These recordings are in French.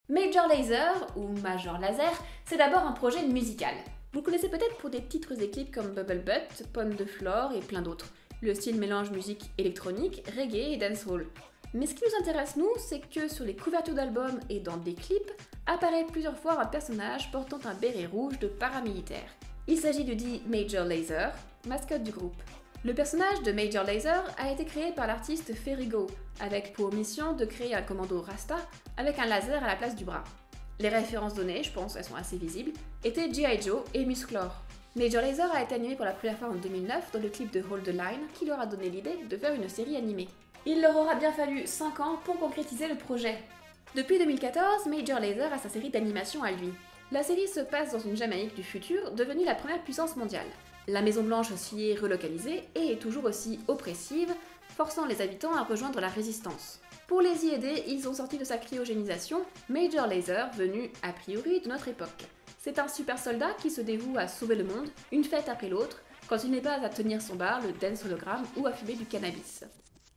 Major Lazer, ou Major Laser, c'est d'abord un projet musical. Vous le connaissez peut-être pour des titres et clips comme Bubble Butt, Pomme de Flore et plein d'autres. Le style mélange musique électronique, reggae et dancehall. Mais ce qui nous intéresse nous, c'est que sur les couvertures d'albums et dans des clips, apparaît plusieurs fois un personnage portant un béret rouge de paramilitaire. Il s'agit de dit Major Lazer, mascotte du groupe. Le personnage de Major Lazer a été créé par l'artiste Ferrigo, avec pour mission de créer un commando Rasta avec un laser à la place du bras. Les références données, je pense elles sont assez visibles, étaient G.I. Joe et Musclor. Major Lazer a été animé pour la première fois en 2009 dans le clip de Hold the Line qui leur a donné l'idée de faire une série animée. Il leur aura bien fallu 5 ans pour concrétiser le projet. Depuis 2014, Major Lazer a sa série d'animation à lui. La série se passe dans une Jamaïque du futur, devenue la première puissance mondiale. La Maison Blanche s'y est relocalisée et est toujours aussi oppressive, forçant les habitants à rejoindre la résistance. Pour les y aider, ils ont sorti de sa cryogénisation Major Lazer, venu a priori de notre époque. C'est un super soldat qui se dévoue à sauver le monde, une fête après l'autre, quand il n'est pas à tenir son bar, le dance hologramme ou à fumer du cannabis.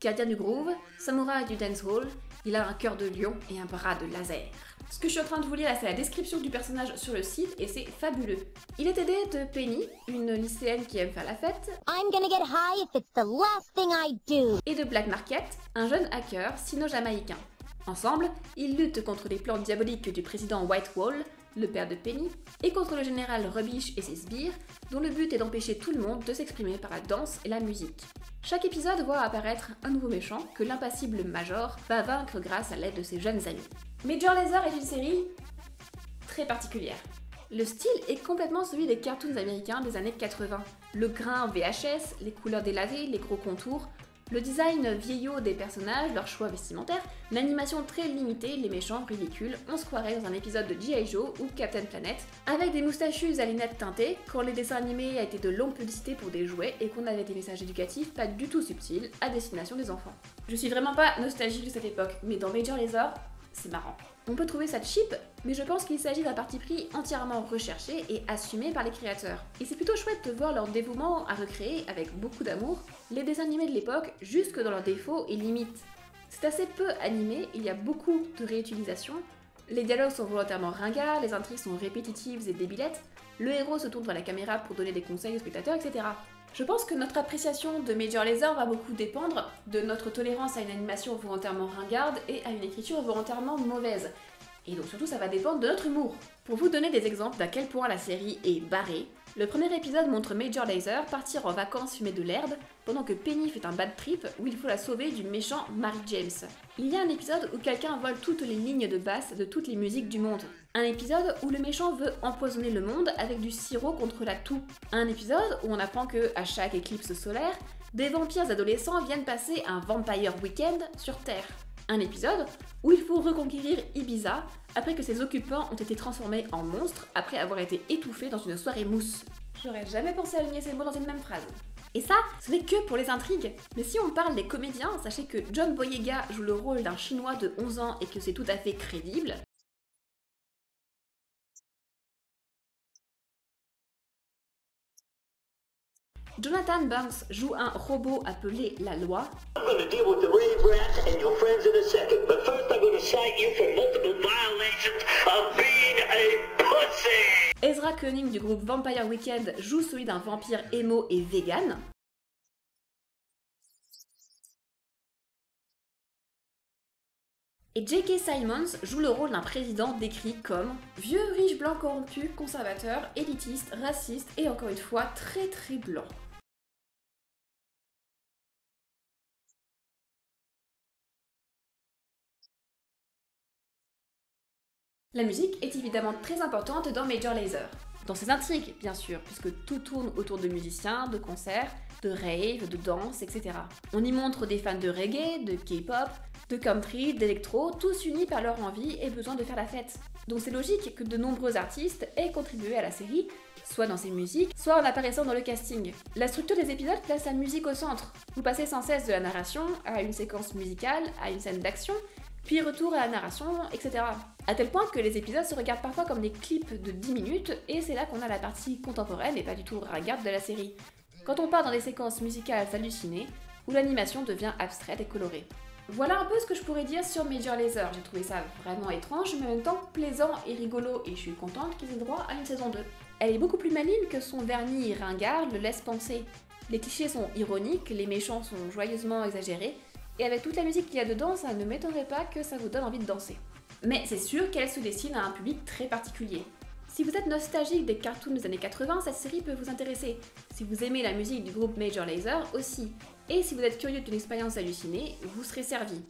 Gardien du groove, samouraï du dancehall, il a un cœur de lion et un bras de laser. Ce que je suis en train de vous lire là, c'est la description du personnage sur le site et c'est fabuleux. Il est aidé de Penny, une lycéenne qui aime faire la fête, I'm gonna get high if it's the last thing I do. et de Black Market, un jeune hacker sino-jamaïcain. Ensemble, ils luttent contre les plans diaboliques du président Whitewall, le père de Penny, et contre le général Rubbish et ses sbires, dont le but est d'empêcher tout le monde de s'exprimer par la danse et la musique. Chaque épisode voit apparaître un nouveau méchant que l'impassible Major va vaincre grâce à l'aide de ses jeunes amis. Major Lazer est une série très particulière. Le style est complètement celui des cartoons américains des années 80. Le grain VHS, les couleurs délavées, les gros contours, le design vieillot des personnages, leur choix vestimentaire, l'animation très limitée, les méchants ridicules, on se croirait dans un épisode de G.I. Joe ou Captain Planet, avec des moustachus à lunettes teintées, quand les dessins animés a été de longues publicités pour des jouets et qu'on avait des messages éducatifs pas du tout subtils à destination des enfants. Je suis vraiment pas nostalgique de cette époque, mais dans Major Lazer, c'est marrant. On peut trouver ça cheap, mais je pense qu'il s'agit d'un parti pris entièrement recherché et assumé par les créateurs. Et c'est plutôt chouette de voir leur dévouement à recréer, avec beaucoup d'amour, les dessins animés de l'époque jusque dans leurs défauts et limites. C'est assez peu animé, il y a beaucoup de réutilisation, les dialogues sont volontairement ringards, les intrigues sont répétitives et débilettes, le héros se tourne vers la caméra pour donner des conseils aux spectateurs, etc. Je pense que notre appréciation de Major Lazer va beaucoup dépendre de notre tolérance à une animation volontairement ringarde et à une écriture volontairement mauvaise. Et donc surtout ça va dépendre de notre humour. Pour vous donner des exemples d'à quel point la série est barrée, le premier épisode montre Major Lazer partir en vacances fumer de l'herbe pendant que Penny fait un bad trip où il faut la sauver du méchant Mary James. Il y a un épisode où quelqu'un vole toutes les lignes de basse de toutes les musiques du monde. Un épisode où le méchant veut empoisonner le monde avec du sirop contre la toux. Un épisode où on apprend que, à chaque éclipse solaire, des vampires adolescents viennent passer un Vampire Weekend sur Terre. Un épisode où il faut reconquérir Ibiza après que ses occupants ont été transformés en monstres après avoir été étouffés dans une soirée mousse. J'aurais jamais pensé aligner ces mots dans une même phrase. Et ça, ce n'est que pour les intrigues. Mais si on parle des comédiens, sachez que John Boyega joue le rôle d'un chinois de 11 ans et que c'est tout à fait crédible. Jonathan Banks joue un robot appelé la loi. I'm gonna deal with the rave rats and your friends in a second, but first I'm gonna cite you for multiple violations of being a pussy! Ezra Koenig du groupe Vampire Weekend joue celui d'un vampire émo et vegan. Et J.K. Simmons joue le rôle d'un président décrit comme vieux, riche, blanc, corrompu, conservateur, élitiste, raciste et encore une fois très très blanc. La musique est évidemment très importante dans Major Lazer. Dans ses intrigues, bien sûr, puisque tout tourne autour de musiciens, de concerts, de rave, de danse, etc. On y montre des fans de reggae, de K-pop, de country, d'électro, tous unis par leur envie et besoin de faire la fête. Donc c'est logique que de nombreux artistes aient contribué à la série, soit dans ses musiques, soit en apparaissant dans le casting. La structure des épisodes place la musique au centre. Vous passez sans cesse de la narration à une séquence musicale, à une scène d'action, puis retour à la narration, etc. À tel point que les épisodes se regardent parfois comme des clips de 10 minutes, et c'est là qu'on a la partie contemporaine et pas du tout ringarde de la série. Quand on part dans des séquences musicales hallucinées, où l'animation devient abstraite et colorée. Voilà un peu ce que je pourrais dire sur Major Lazer. J'ai trouvé ça vraiment étrange, mais en même temps plaisant et rigolo, et je suis contente qu'ils aient droit à une saison 2. Elle est beaucoup plus maligne que son vernis ringard le laisse penser. Les clichés sont ironiques, les méchants sont joyeusement exagérés, et avec toute la musique qu'il y a dedans, ça ne m'étonnerait pas que ça vous donne envie de danser. Mais c'est sûr qu'elle se destine à un public très particulier. Si vous êtes nostalgique des cartoons des années 80, cette série peut vous intéresser. Si vous aimez la musique du groupe Major Lazer aussi. Et si vous êtes curieux d'une expérience hallucinée, vous serez servi.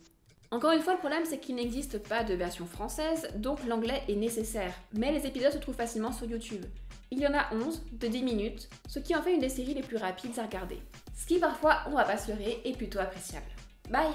Encore une fois, le problème c'est qu'il n'existe pas de version française, donc l'anglais est nécessaire. Mais les épisodes se trouvent facilement sur YouTube. Il y en a 11 de 10 minutes, ce qui en fait une des séries les plus rapides à regarder. Ce qui parfois, on va pas se leurrer, est plutôt appréciable. Bye!